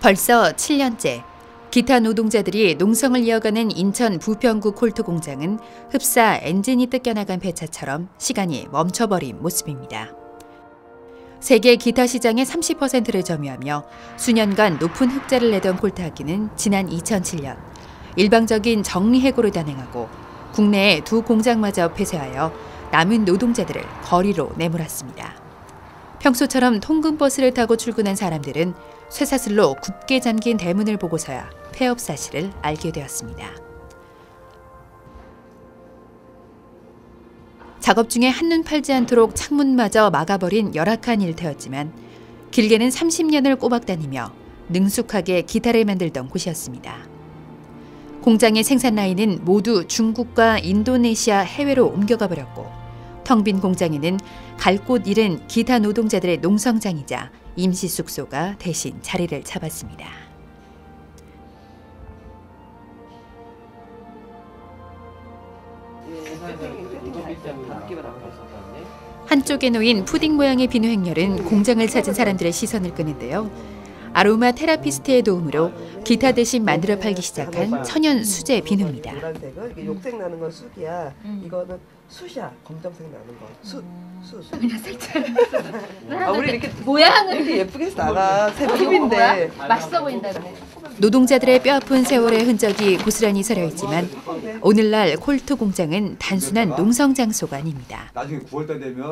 벌써 7년째 기타 노동자들이 농성을 이어가는 인천 부평구 콜트 공장은 흡사 엔진이 뜯겨나간 배차처럼 시간이 멈춰버린 모습입니다. 세계 기타 시장의 30%를 점유하며 수년간 높은 흑자를 내던 콜트하기는 지난 2007년 일방적인 정리해고를 단행하고 국내에 두 공장마저 폐쇄하여 남은 노동자들을 거리로 내몰았습니다. 평소처럼 통근버스를 타고 출근한 사람들은 쇠사슬로 굳게 잠긴 대문을 보고서야 폐업 사실을 알게 되었습니다. 작업 중에 한눈 팔지 않도록 창문마저 막아버린 열악한 일터였지만 길게는 30년을 꼬박 다니며 능숙하게 기타를 만들던 곳이었습니다. 공장의 생산 라인은 모두 중국과 인도네시아 해외로 옮겨가 버렸고 텅 빈 공장에는 갈 곳 잃은 기타 노동자들의 농성장이자 임시 숙소가 대신 자리를 잡았습니다. 한쪽에 놓인 푸딩 모양의 비누 행렬은 공장을 찾은 사람들의 시선을 끄는데요. 아로마 테라피스트의 도움으로 기타 대신 만들어 팔기 시작한 천연 수제 비누입니다. 이게 녹색 나는 건 쑥이야. 이거는 숯이야. 검정색 나는 거. 숯. 그냥 살짝. 우리 이렇게 모양을 이렇게 예쁘게 나가. 새집인데 맛있어 보인다. 노동자들의 뼈아픈 세월의 흔적이 고스란히 서려 있지만 오늘날 콜트 공장은 단순한 농성 장소가 아닙니다.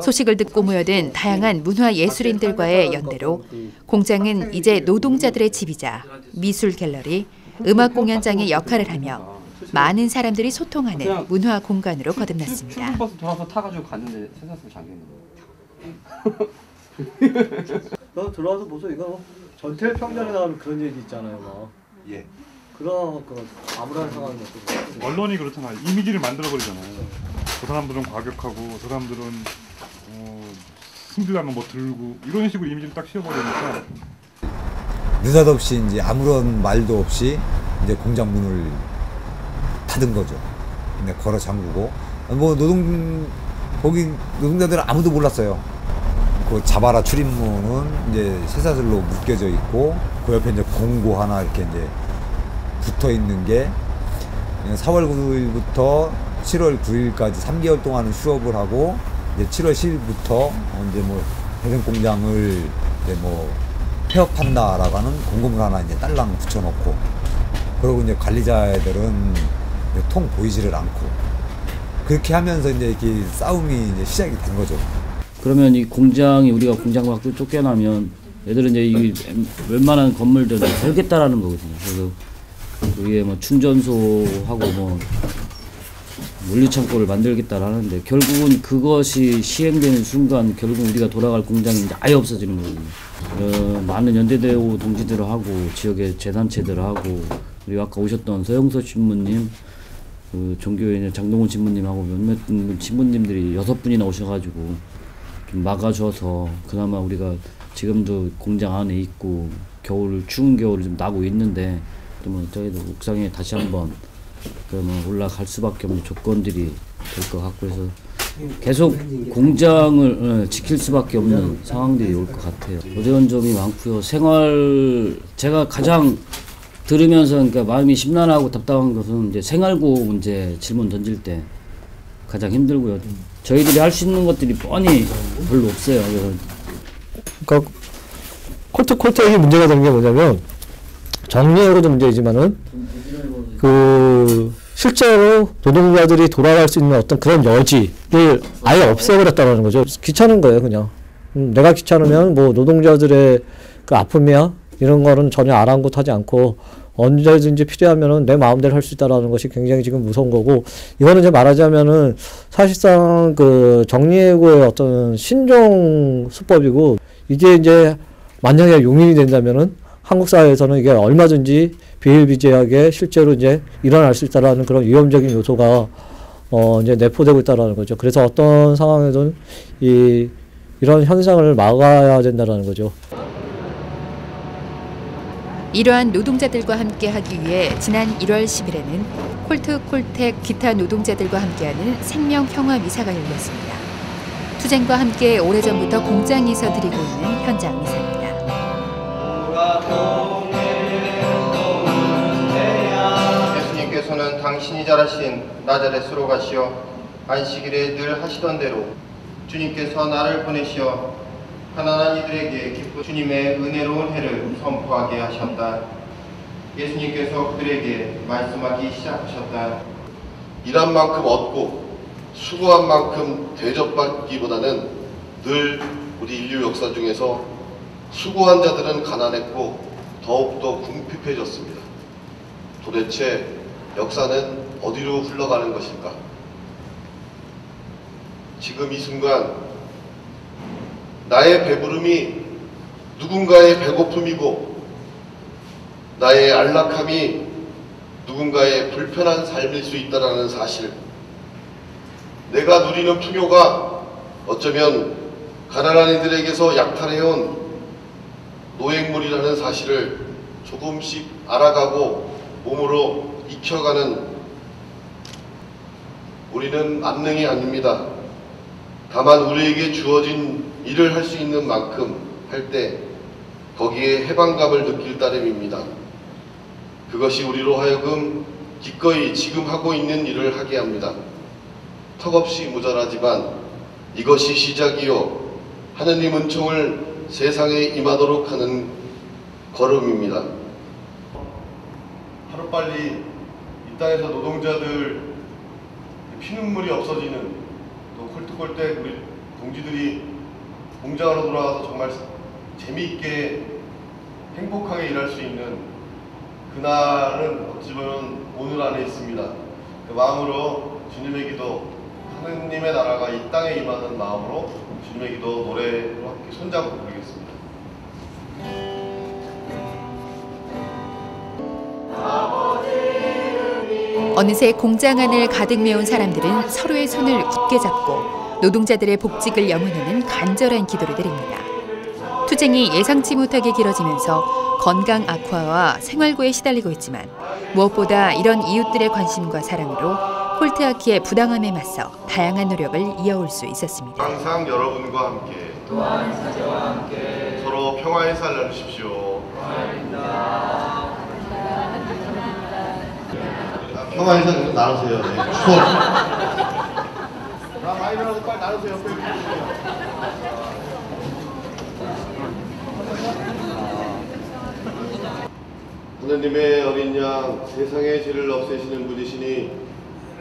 소식을 듣고 모여든 다양한 문화 예술인들과의 연대로 공장은 이제 노동자들의 집이자 미술 갤러리, 음악 공연장의 역할을 하며 많은 사람들이 소통하는 문화 공간으로 거듭났습니다. 출근버스 돌아서 타가지고 갔는데 쇠사슬 잠겼는데. 너 들어와서 보소. 이거 전태 평전에 나오는 그런 얘기 있잖아요. 막. 예. 그런 아무런 상황이 없고. 언론이 그렇잖아요. 이미지를 만들어 버리잖아요. 저 사람들은 과격하고 저 사람들은 승질나면 뭐 들고 이런 식으로 이미지를 딱 씌워버리니까 느닷없이 이제 아무런 말도 없이 이제 공장 문을 닫은 거죠. 근데 걸어 잠그고 뭐 거기 노동자들은 아무도 몰랐어요. 그 자바라 출입문은 이제 쇠사슬로 묶여져 있고 그 옆에 이제 공고 하나 이렇게 이제 붙어 있는 게 4월 9일부터 7월 9일까지 3개월 동안은 휴업을 하고 이제 7월 10일부터 이제 뭐 대전 공장을 이제 뭐 폐업한다라고 하는 공고문 하나 이제 딸랑 붙여놓고 그리고 이제 관리자들은 통 보이지를 않고 그렇게 하면서 이제 이렇게 싸움이 이제 시작이 된 거죠. 그러면 이 공장이 우리가 공장 밖으로 쫓겨나면 얘들은 이제 이 웬만한 건물들을 털겠다라는 거거든요. 그래서 위에 뭐 충전소하고 뭐 물류창고를 만들겠다라는데 결국은 그것이 시행되는 순간 결국 우리가 돌아갈 공장이 이제 아예 없어지는 거거든요. 많은 연대대우 동지들하고 지역의 재단체들하고 그리고 아까 오셨던 서영서 신부님, 그 종교인의 장동훈 신부님하고 몇몇 신부님들이 6분이나 오셔가지고 좀 막아줘서 그나마 우리가 지금도 공장 안에 있고 추운 겨울을 좀 나고 있는데 또 뭐 저희도 옥상에 다시 한번 그러면 올라갈 수밖에 없는 조건들이 될 것 같고 해서 계속 공장을 지킬 수밖에 없는 상황들이 올 것 같아요. 어려운 점이 많고요. 제가 가장 들으면서 그러니까 마음이 심란하고 답답한 것은 이제 생활고 문제 질문 던질 때 가장 힘들고요. 저희들이 할 수 있는 것들이 뻔히 별로 없어요. 그러니까 콜트의 문제가 되는 게 뭐냐면 정리해고도 문제이지만은 실제로 노동자들이 돌아갈 수 있는 어떤 그런 여지를 아예 없애버렸다는 거죠. 귀찮은 거예요, 그냥. 내가 귀찮으면 뭐 노동자들의 그 아픔이야 이런 거는 전혀 아랑곳하지 않고 언제든지 필요하면은 내 마음대로 할 수 있다라는 것이 굉장히 지금 무서운 거고 이거는 이제 말하자면은 사실상 그 정리해고의 어떤 신종 수법이고 이게 이제 만약에 용인이 된다면은 한국 사회에서는 이게 얼마든지 비일비재하게 실제로 이제 일어날 수 있다라는 그런 위험적인 요소가 이제 내포되고 있다라는 거죠. 그래서 어떤 상황에서는 이런 현상을 막아야 된다라는 거죠. 이러한 노동자들과 함께하기 위해 지난 1월 10일에는 콜트 기타 노동자들과 함께하는 생명평화미사가 열렸습니다. 투쟁과 함께 오래전부터 공장에서 드리고 있는 현장 미사입니다. 주님께서는 당신이 잘하신 나자렛으로 가시어 안식일에 늘 하시던 대로 주님께서 나를 보내시어 가난한 이들에게 기쁜 주님의 은혜로운 해를 선포하게 하셨다. 예수님께서 그들에게 말씀하기 시작하셨다. 일한 만큼 얻고 수고한 만큼 대접받기보다는 늘 우리 인류 역사 중에서 수고한 자들은 가난했고 더욱더 궁핍해졌습니다. 도대체 역사는 어디로 흘러가는 것일까? 지금 이 순간 나의 배부름이 누군가의 배고픔이고 나의 안락함이 누군가의 불편한 삶일 수 있다는 사실, 내가 누리는 풍요가 어쩌면 가난한 이들에게서 약탈해온 노획물이라는 사실을 조금씩 알아가고 몸으로 익혀가는 우리는 만능이 아닙니다. 다만 우리에게 주어진 일을 할 수 있는 만큼 할 때 거기에 해방감을 느낄 따름입니다. 그것이 우리로 하여금 기꺼이 지금 하고 있는 일을 하게 합니다. 턱없이 모자라지만 이것이 시작이요 하느님 은총을 세상에 임하도록 하는 걸음입니다. 하루빨리 이 땅에서 노동자들 피눈물이 없어지는, 또 콜트콜때 우리 동지들이 공장으로 돌아가서 정말 재미있게 행복하게 일할 수 있는 그날은 어찌 보면 오늘 안에 있습니다. 그 마음으로 주님의 기도, 하느님의 나라가 이 땅에 임하는 마음으로 주님의 기도 노래로 함께 손잡고 부르겠습니다. 어느새 공장 안을 가득 메운 사람들은 서로의 손을 굳게 잡고 노동자들의 복직을 염원하는 간절한 기도를 드립니다. 투쟁이 예상치 못하게 길어지면서 건강 악화와 생활고에 시달리고 있지만 무엇보다 이런 이웃들의 관심과 사랑으로 콜트아키의 부당함에 맞서 다양한 노력을 이어올 수 있었습니다. 항상 여러분과 함께 또한 사제와 함께 서로 평화의 살 나누십시오. 평화의 살 좀 나누세요. 네. 추석. 많이 나눠서 빨리 나누세요. 하느님의 어린 양, 세상의 죄를 없애시는 분이시니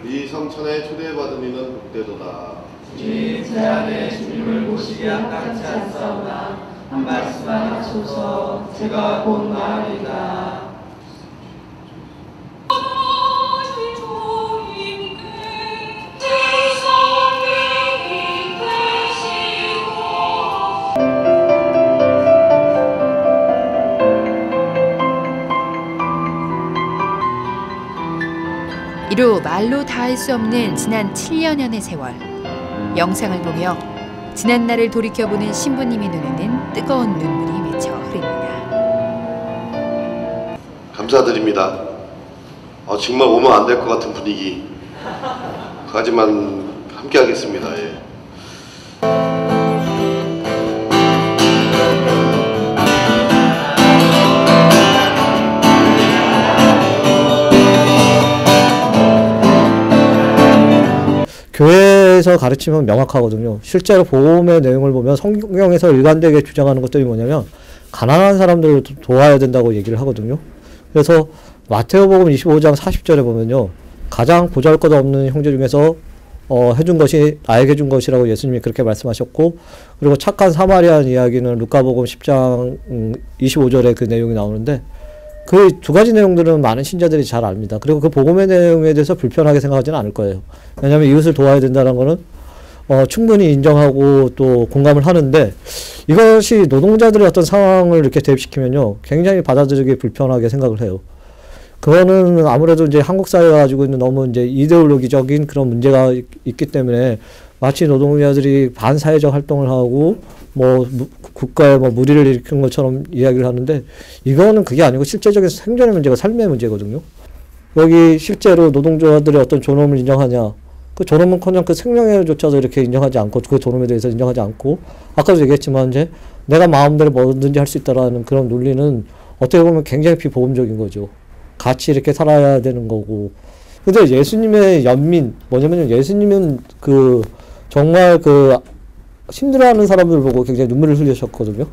이 성천에 초대받은 이는 복되도다. 주님 제 안에 주님을 모시기 아깝지 않사오나 한 말씀만 하소서. 제가 곧 나으리다. 이루 말로 다할 수 없는 지난 7년여의 세월. 영상을 보며 지난 날을 돌이켜보는 신부님의 눈에는 뜨거운 눈물이 맺혀 흐릅니다. 감사드립니다. 정말 오면 안 될 것 같은 분위기. 하지만 함께 하겠습니다. 예. 교회에서 가르치면 명확하거든요. 실제로 복음의 내용을 보면 성경에서 일관되게 주장하는 것들이 뭐냐면 가난한 사람들을 도와야 된다고 얘기를 하거든요. 그래서 마태오복음 25장 40절에 보면요. 가장 보잘것없는 형제 중에서 해준 것이 나에게 준 것이라고 예수님이 그렇게 말씀하셨고, 그리고 착한 사마리안 이야기는 루카복음 10장 25절에 그 내용이 나오는데, 그 두 가지 내용들은 많은 신자들이 잘 압니다. 그리고 그 복음의 내용에 대해서 불편하게 생각하지는 않을 거예요. 왜냐하면 이웃을 도와야 된다는 거는 충분히 인정하고 또 공감을 하는데, 이것이 노동자들의 어떤 상황을 이렇게 대입시키면요, 굉장히 받아들이기 불편하게 생각을 해요. 그거는 아무래도 이제 한국 사회가 가지고 있는 너무 이제 이데올로기적인 그런 문제가 있기 때문에 마치 노동자들이 반사회적 활동을 하고 뭐 국가에 뭐 무리를 일으키는 것처럼 이야기를 하는데, 이거는 그게 아니고 실제적인 생존의 문제가 삶의 문제거든요. 여기 실제로 노동자들의 어떤 존엄을 인정하냐, 그 존엄은커녕 그 생명에조차도 이렇게 인정하지 않고, 그 존엄에 대해서 인정하지 않고, 아까도 얘기했지만 이제 내가 마음대로 뭐든지 할 수 있다라는 그런 논리는 어떻게 보면 굉장히 비보험적인 거죠. 같이 이렇게 살아야 되는 거고, 근데 예수님의 연민 뭐냐면 예수님은 그 정말 그 힘들어하는 사람들 보고 굉장히 눈물을 흘리셨거든요.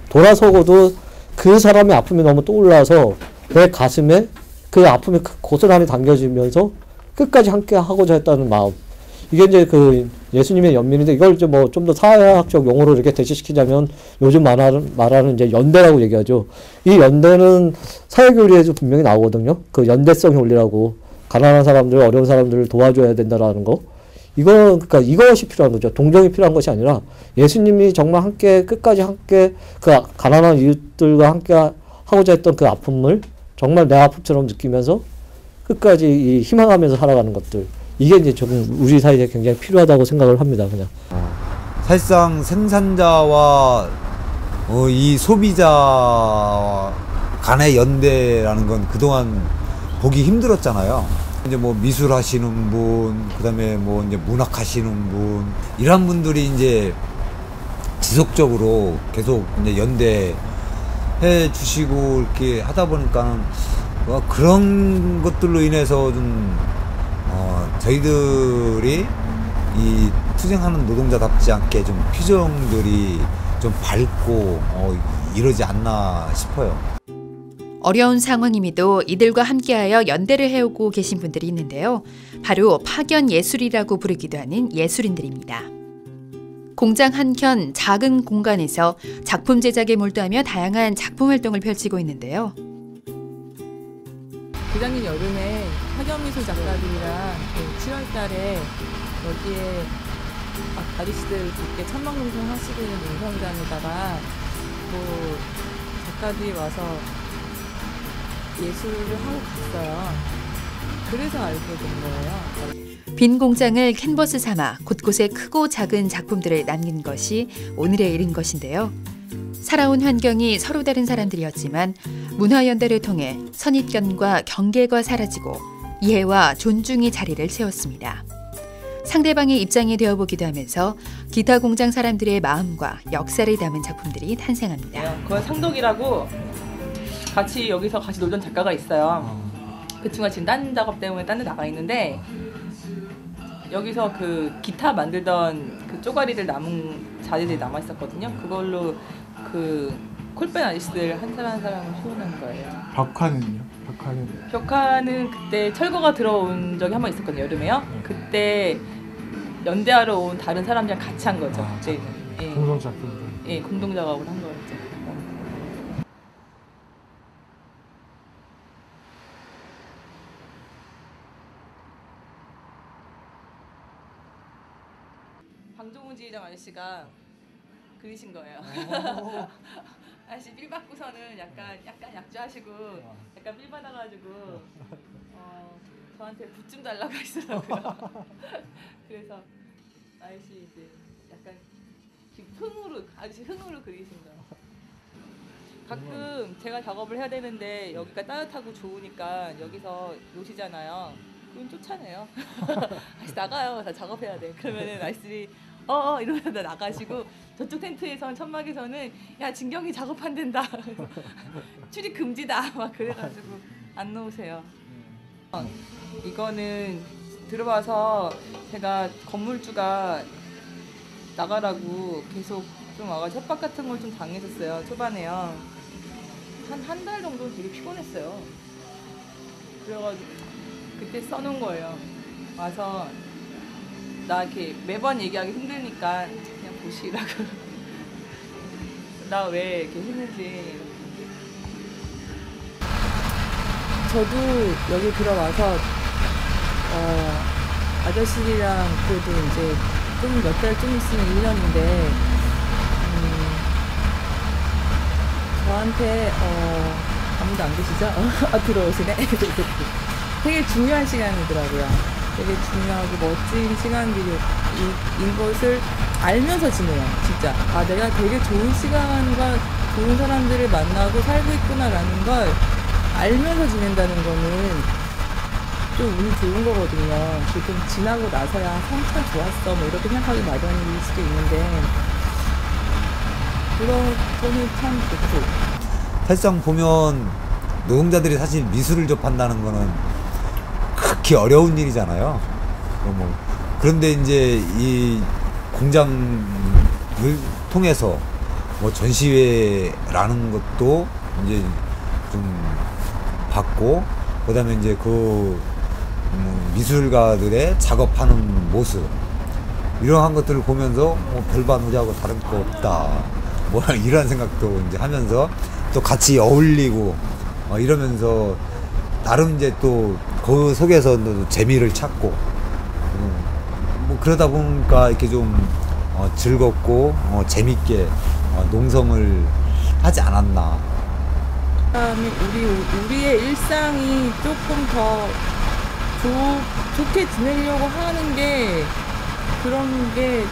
돌아서고도 그 사람의 아픔이 너무 떠올라서 내 가슴에 그 아픔이 고스란히 당겨지면서 끝까지 함께 하고자 했다는 마음. 이게 이제 그 예수님의 연민인데 이걸 좀 뭐 좀 더 사회학적 용어로 이렇게 대시시키자면 요즘 말하는 이제 연대라고 얘기하죠. 이 연대는 사회교리에도 분명히 나오거든요. 그 연대성 논리라고 가난한 사람들, 어려운 사람들을 도와줘야 된다라는 거. 그러니까 이것이 필요한 거죠. 동정이 필요한 것이 아니라 예수님이 정말 함께 끝까지 함께 그 가난한 이웃들과 함께 하고자 했던 그 아픔을 정말 내 아픔처럼 느끼면서 끝까지 이 희망하면서 살아가는 것들. 이게 이제 저는 우리 사회에 굉장히 필요하다고 생각을 합니다. 그냥. 사실상 생산자와 이 소비자 간의 연대라는 건 그동안 보기 힘들었잖아요. 이제 뭐 미술 하시는 분, 그다음에 뭐 이제 문학 하시는 분, 이런 분들이 이제 지속적으로 계속 이제 연대해 주시고 이렇게 하다 보니까는 그런 것들로 인해서 좀 저희들이 이 투쟁하는 노동자답지 않게 좀 표정들이 좀 밝고 이러지 않나 싶어요. 어려운 상황임에도 이들과 함께하여 연대를 해오고 계신 분들이 있는데요. 바로 파견 예술이라고 부르기도 하는 예술인들입니다. 공장 한켠 작은 공간에서 작품 제작에 몰두하며 다양한 작품 활동을 펼치고 있는데요. 부장님 여름에 파견미술 작가들이랑 7월달에 여기에 아저씨들 이렇게 천막농성 하시고 있는 농성장에다가 뭐 작가들이 와서 예술을 하고 갔어요. 그래서 알게 된 거예요. 빈 공장을 캔버스 삼아 곳곳에 크고 작은 작품들을 남긴 것이 오늘에 이른 것인데요. 살아온 환경이 서로 다른 사람들이었지만 문화연대를 통해 선입견과 경계가 사라지고 이해와 존중이 자리를 채웠습니다. 상대방의 입장이 되어보기도 하면서 기타 공장 사람들의 마음과 역사를 담은 작품들이 탄생합니다. 그건 상독이라고 같이 여기서 같이 놀던 작가가 있어요. 그 친구가 지금 딴 작업 때문에 딴 데 나가 있는데 여기서 그 기타 만들던 그 쪼가리들 남은 자리들이 남아 있었거든요. 그걸로 그 콜밴 아저씨들 한 사람 한 사람을 표현한 거예요. 벽화는요? 벽화는 그때 철거가 들어온 적이 한 번 있었거든요. 여름에요. 그때 연대하러 온 다른 사람들이랑 같이 한 거죠. 그때는. 예. 공동 작품들. 예, 공동 작업을 한 거였죠. 방종훈 지휘장 아저씨가 그리신 거예요. 아저씨 빌 받고서는 약간 약주하시고 약간 빌 받아가지고 저한테 붓 좀 달라고 하시더라고요. 그래서 아저씨 이제 약간 아저씨 흥으로 그리신 거예요. 가끔 제가 작업을 해야 되는데 여기가 따뜻하고 좋으니까 여기서 노시잖아요. 그럼 쫓아내요. 아저씨 나가요. 다 작업해야 돼. 그러면은 아저씨들이 이러면서 나가시고 저쪽 텐트에선 천막에서는 야 진경이 작업한댄다. 출입 금지다. 막 그래가지고 안 놓으세요. 이거는 들어와서 제가 건물주가 나가라고 계속 좀 와가지고 협박 같은 걸 좀 당했었어요. 초반에요. 한 달 정도 되게 피곤했어요. 그래가지고 그때 써놓은 거예요. 와서 나 이렇게 매번 얘기하기 힘드니까 그냥 보시라고. 나 왜 이렇게 했는지. 저도 여기 들어와서 아저씨랑 그래도 이제 좀 몇 달 좀 있으면 1년인데 저한테 아무도 안 계시죠? 들어오시네. 되게 중요한 시간이더라고요. 되게 중요하고 멋진 시간들인 것을 알면서 지내요. 진짜 내가 되게 좋은 시간과 좋은 사람들을 만나고 살고 있구나라는 걸 알면서 지낸다는 거는 좀 운이 좋은 거거든요. 좀 지나고 나서야 참 좋았어 뭐 이렇게 생각하기 마련일 수도 있는데 그런 거는 참 좋고. 사실상 보면 노동자들이 사실 미술을 접한다는 거는 극히 어려운 일이잖아요. 그런데 이제 이 공장을 통해서 뭐 전시회라는 것도 이제 좀 받고, 그다음에 이제 그 미술가들의 작업하는 모습, 이러한 것들을 보면서 별반 우리하고 다른 거 없다, 뭐 이런 생각도 이제 하면서 또 같이 어울리고 이러면서 나름 이제 또 그 속에서 재미를 찾고, 뭐 그러다 보니까 이렇게 좀 즐겁고 재밌게 농성을 하지 않았나. 우리의 일상이 조금 더 좋게 지내려고 하는 게, 그런 게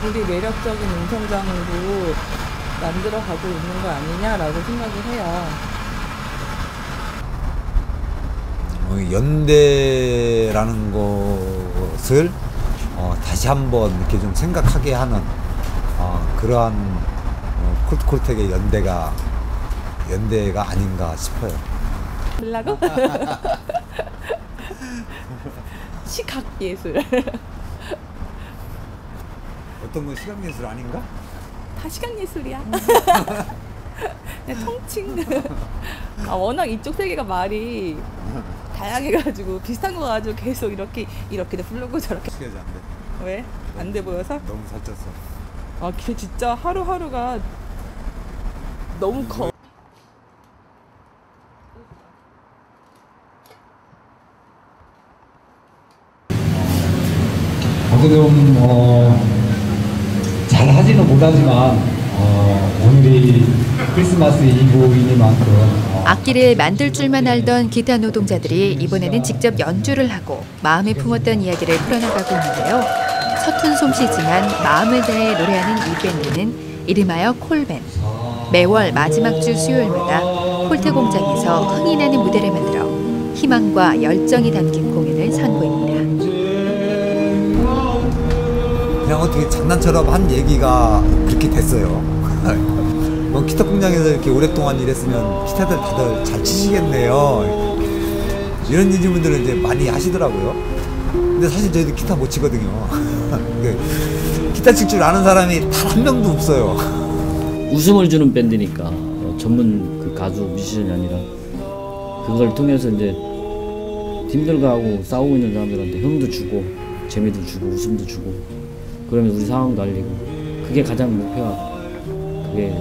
우리 매력적인 농성장으로 만들어가고 있는 거 아니냐라고 생각을 해요. 연대라는 것을 다시 한번 이렇게 좀 생각하게 하는 그러한 콜트콜텍의 연대가 아닌가 싶어요. 뭐라고? 시각예술. 어떤 건 시각예술 아닌가? 다 시각예술이야. 그냥 통칭. 워낙 이쪽 세계가 말이 다양해가지고 비슷한 거 가지고 계속 이렇게도 부르고 저렇게. 안 돼. 왜? 안 돼 보여서? 너무 살쪘어. 걔 진짜 하루하루가 너무 커. 좀 잘하지는 못하지만 오늘이 크리스마스 이브이니만큼 악기를 만들 줄만 알던 기타 노동자들이 이번에는 직접 연주를 하고 마음에 품었던 이야기를 풀어나가고 있는데요. 서툰 솜씨지만 마음을 다해 노래하는 이 밴드는 이름하여 콜밴. 매월 마지막 주 수요일마다 콜트 공장에서 흥이 나는 무대를 만들어 희망과 열정이 담긴 공연을 선보입니다. 그냥 어떻게 장난처럼 한 얘기가 그렇게 됐어요. 기타 공장에서 이렇게 오랫동안 일했으면 기타들 다들 잘 치시겠네요, 이런 질문들을 이제 많이 하시더라고요. 근데 사실 저희도 기타 못 치거든요. 기타 칠 줄 아는 사람이 단 한 명도 없어요. 웃음을 주는 밴드니까 전문 그 가수 뮤지션이 아니라 그걸 통해서 이제 힘들어하고 싸우고 있는 사람들한테 흥도 주고 재미도 주고 웃음도 주고, 그러면 우리 상황도 알리고, 그게 가장 목표야. 그게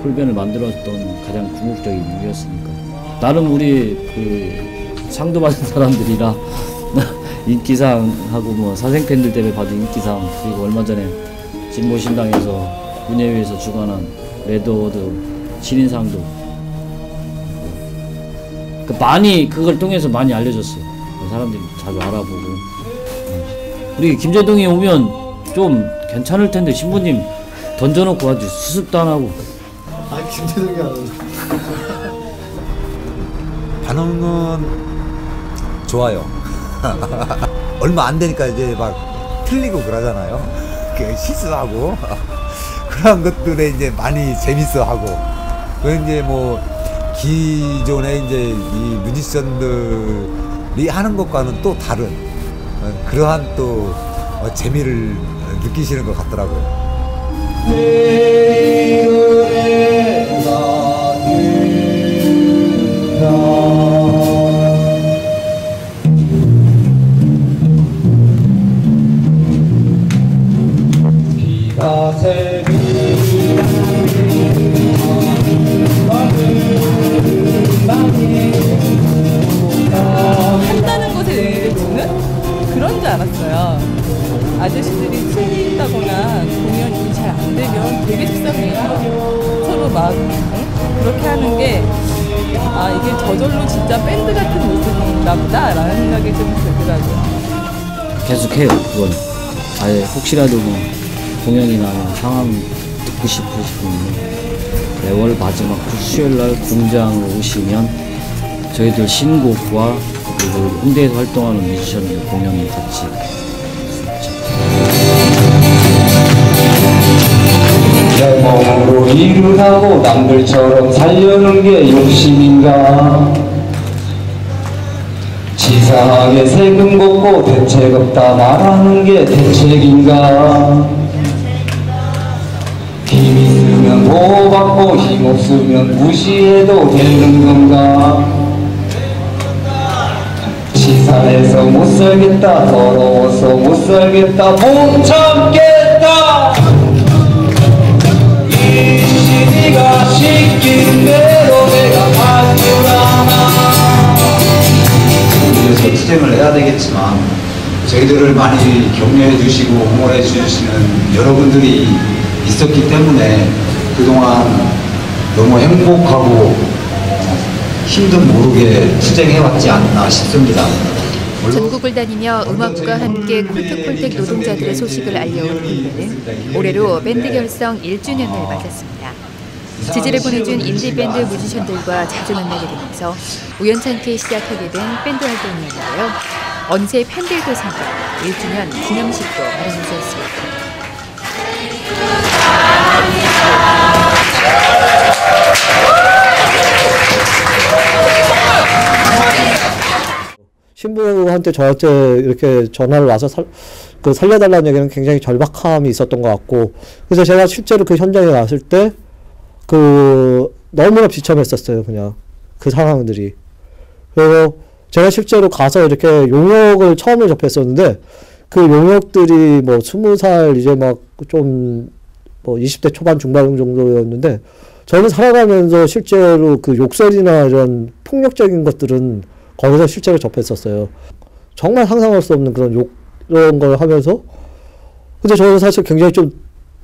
콜밴을 만들었던 가장 궁극적인 이유였으니까. 나름 우리 그 상도 받은 사람들이라 인기상하고 뭐 사생팬들 때문에 받은 인기상, 그리고 얼마 전에 진보신당에서 문예위에서 주관한 레드어워드 신인상도 많이 그걸 통해서 많이 알려졌어요. 사람들이 자주 알아보고. 우리 김재동이 오면 좀 괜찮을 텐데 신부님 던져놓고 아주 수습도 안 하고. 아니 김재동이 안 오죠. 반응은 좋아요. 얼마 안 되니까 이제 막 틀리고 그러잖아요. 실수하고 그런 것들에 이제 많이 재밌어하고. 그 이제 뭐 기존에 이제 이 뮤지션들이 하는 것과는 또 다른 그러한 또 재미를 느끼시는 것 같더라고요. 한다는 것에 의미를 두는 그런 줄 알았어요. 아저씨들이 틀린다거나 공연이 잘 안 되면 되게 속상해요. 서로 막 그렇게 하는 게 이게 저절로 진짜 밴드 같은 모습인가 보다 라는 생각이 좀 들더라고요. 계속해요. 그건 아예 혹시라도 뭐 공연이나 상황 듣고 싶으시면 매월 마지막 주 수요일날 공장으로 오시면 저희들 신곡과 그리고 홍대에서 활동하는 뮤지션들 공연을 같이 내 몸으로 일을 하고 남들처럼 살려는 게 욕심인가. 치사하게 세금 걷고 대책 없다 말하는 게 대책인가. 힘 있으면 보호받고 힘 없으면 무시해도 되는 건가. 치사해서 못 살겠다 더러워서 못 살겠다 못 참겠다. 이 시기가 시킨 대로 내가 만들어놔. 그래서 투쟁을 해야 되겠지만 저희들을 많이 격려해 주시고 응원해 주시는 여러분들이 있었기 때문에 그동안 너무 행복하고 힘도 모르게 투쟁해왔지 않나 싶습니다. 전국을 다니며 음악과 함께 콜트콜텍 노동자들의 소식을 알려온 밴드는 올해로 밴드 결성 1주년을 맞았습니다. 지지를 보내준 인디밴드 뮤지션들과 자주 만나게 되면서 우연찮게 시작하게 된 밴드 활동이었는데요. 어느새 팬들도 생겨 1주년 기념식도 마련해줬습니다. 신부한테 저한테 이렇게 전화를 와서 살려달라는 얘기는 굉장히 절박함이 있었던 것 같고, 그래서 제가 실제로 그 현장에 왔을 때 너무나 비참했었어요. 그냥 그 상황들이. 그래서 제가 실제로 가서 이렇게 용역을 처음에 접했었는데, 그 용역들이 뭐 20살 이제 막 좀 뭐 20대 초반 중반 정도였는데, 저는 살아가면서 실제로 그 욕설이나 이런 폭력적인 것들은 거기서 실제로 접했었어요. 정말 상상할 수 없는 이런 걸 하면서, 근데 저는 사실 굉장히 좀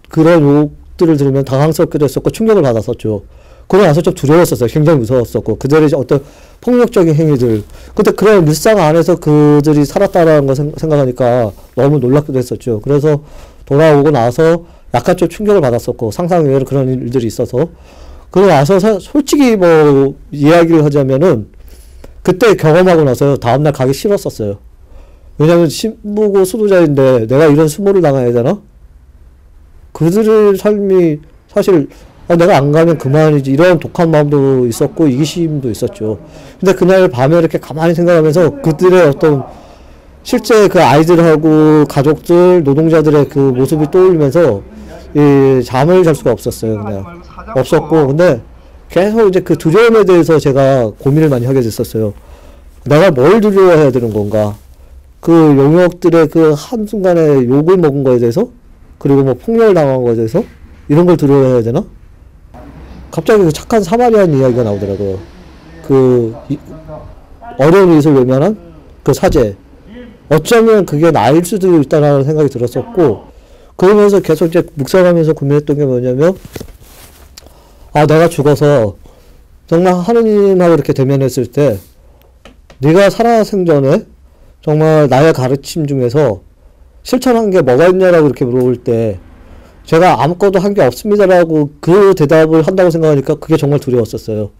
그런 욕들을 들으면 당황스럽기도 했었고 충격을 받았었죠. 그러고 나서 좀 두려웠었어요. 굉장히 무서웠었고, 그들의 어떤 폭력적인 행위들. 근데 그런 일상 안에서 그들이 살았다라는 걸 생각하니까 너무 놀랍기도 했었죠. 그래서 돌아오고 나서 약간 좀 충격을 받았었고, 상상 외로 그런 일들이 있어서. 그러고 나서 솔직히 뭐 이야기를 하자면은, 그때 경험하고 나서 다음날 가기 싫었었어요. 왜냐면 신부고 수도자인데 내가 이런 수모를 당해야 되나? 그들의 삶이 사실 내가 안 가면 그만이지, 이런 독한 마음도 있었고 이기심도 있었죠. 근데 그날 밤에 이렇게 가만히 생각하면서 그들의 어떤 실제 그 아이들하고 가족들, 노동자들의 그 모습이 떠올리면서 잠을 잘 수가 없었어요. 그냥 없었고, 근데 계속 이제 그 두려움에 대해서 제가 고민을 많이 하게 됐었어요. 내가 뭘 두려워해야 되는 건가? 그 용역들의 그 한순간에 욕을 먹은 거에 대해서, 그리고 뭐 폭력을 당한 거에 대해서, 이런 걸 두려워해야 되나? 갑자기 그 착한 사마리안 이야기가 나오더라고요. 어려운 이웃을 외면한 그 사제. 어쩌면 그게 나일 수도 있다는 생각이 들었었고, 그러면서 계속 이제 묵상하면서 고민했던 게 뭐냐면, 내가 죽어서 정말 하느님하고 이렇게 대면했을 때, 네가 살아생전에 정말 나의 가르침 중에서 실천한 게 뭐가 있냐라고 이렇게 물어볼 때, 제가 아무것도 한 게 없습니다라고 그 대답을 한다고 생각하니까 그게 정말 두려웠었어요.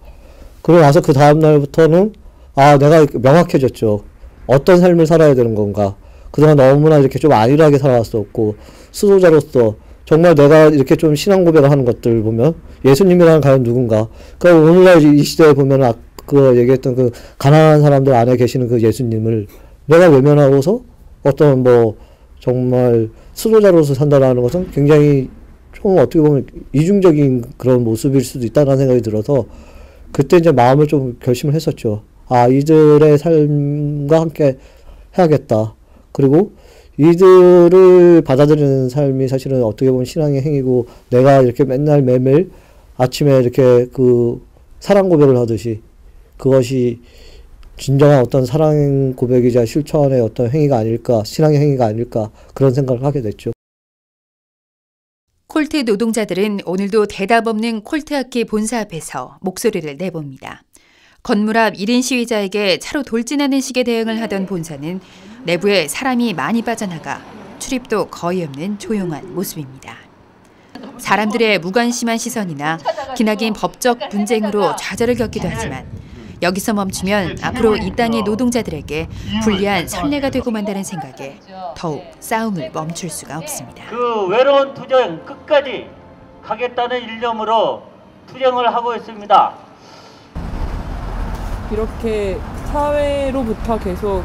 그러고 나서 그 다음날부터는 내가 명확해졌죠. 어떤 삶을 살아야 되는 건가. 그동안 너무나 이렇게 좀 안일하게 살아왔었고, 수도자로서 정말 내가 이렇게 좀 신앙 고백을 하는 것들 보면 예수님이란 과연 누군가. 그러니까 오늘날 이 시대에 보면 그 얘기했던 그 가난한 사람들 안에 계시는 그 예수님을 내가 외면하고서 어떤 뭐 정말 수도자로서 산다라는 것은 굉장히 좀 어떻게 보면 이중적인 그런 모습일 수도 있다는 생각이 들어서, 그때 이제 마음을 좀 결심을 했었죠. 이들의 삶과 함께 해야겠다. 그리고 이들을 받아들이는 삶이 사실은 어떻게 보면 신앙의 행위고, 내가 이렇게 맨날 매일 아침에 이렇게 그 사랑 고백을 하듯이 그것이 진정한 어떤 사랑 고백이자 실천의 어떤 행위가 아닐까, 신앙의 행위가 아닐까, 그런 생각을 하게 됐죠. 콜트 노동자들은 오늘도 대답 없는 콜트 악기 본사 앞에서 목소리를 내봅니다. 건물 앞 1인 시위자에게 차로 돌진하는 식의 대응을 하던 본사는 내부에 사람이 많이 빠져나가 출입도 거의 없는 조용한 모습입니다. 사람들의 무관심한 시선이나 기나긴 법적 분쟁으로 좌절을 겪기도 하지만, 여기서 멈추면 앞으로 이 땅의 노동자들에게 불리한 선례가 되고 만다는 생각에 더욱 싸움을 멈출 수가 없습니다. 그 외로운 투쟁 끝까지 가겠다는 일념으로 투쟁을 하고 있습니다. 이렇게 사회로부터 계속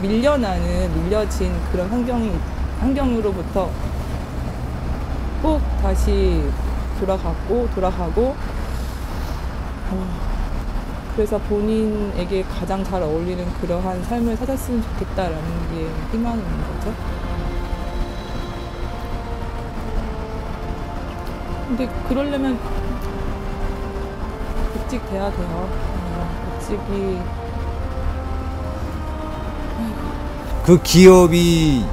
밀려진 그런 환경으로부터 꼭 다시 돌아가고 그래서 본인에게 가장 잘 어울리는 그러한 삶을 살았으면 좋겠다라는 게 희망인 거죠. 근데 그러려면 복직 돼야 돼요. 복직이 그 기업이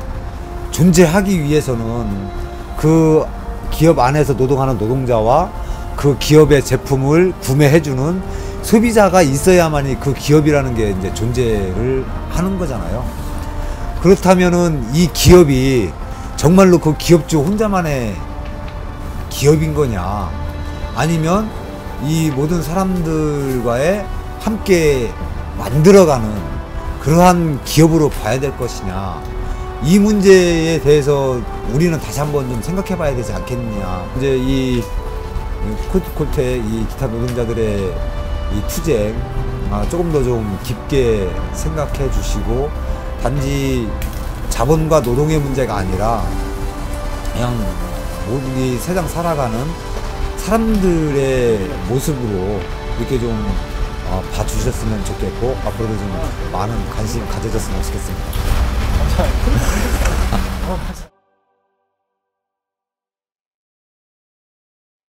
존재하기 위해서는 그 기업 안에서 노동하는 노동자와 그 기업의 제품을 구매해주는 소비자가 있어야만이 그 기업이라는 게 이제 존재를 하는 거잖아요. 그렇다면은 이 기업이 정말로 그 기업주 혼자만의 기업인 거냐, 아니면 이 모든 사람들과의 함께 만들어가는 그러한 기업으로 봐야 될 것이냐, 이 문제에 대해서 우리는 다시 한번 좀 생각해 봐야 되지 않겠느냐. 이제 이 콜트콜트의 이 기타 노동자들의 이 투쟁 조금 더 좀 깊게 생각해 주시고, 단지 자본과 노동의 문제가 아니라 그냥 우리 세상 살아가는 사람들의 모습으로 이렇게 좀 봐주셨으면 좋겠고, 앞으로도 좀 많은 관심 가져줬으면 좋겠습니다.